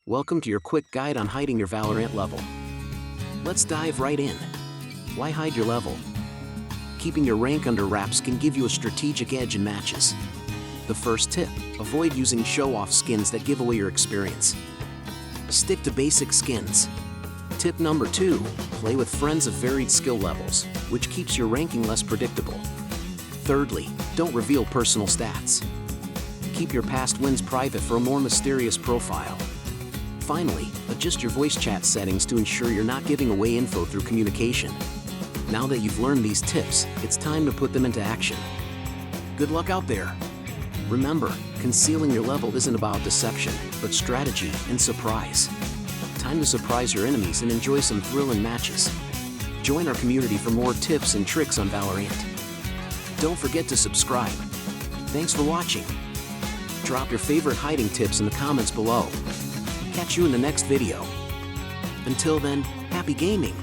Welcome to your quick guide on hiding your Valorant level. Let's dive right in. Why hide your level? Keeping your rank under wraps can give you a strategic edge in matches. The first tip: avoid using show-off skins that give away your experience. Stick to basic skins. Tip number 2, play with friends of varied skill levels, which keeps your ranking less predictable. Thirdly, don't reveal personal stats. Keep your past wins private for a more mysterious profile. Finally, adjust your voice chat settings to ensure you're not giving away info through communication. Now that you've learned these tips, it's time to put them into action. Good luck out there! Remember, concealing your level isn't about deception, but strategy and surprise. Time to surprise your enemies and enjoy some thrilling matches. Join our community for more tips and tricks on Valorant. Don't forget to subscribe. Thanks for watching. Drop your favorite hiding tips in the comments below. Catch you in the next video. Until then, happy gaming!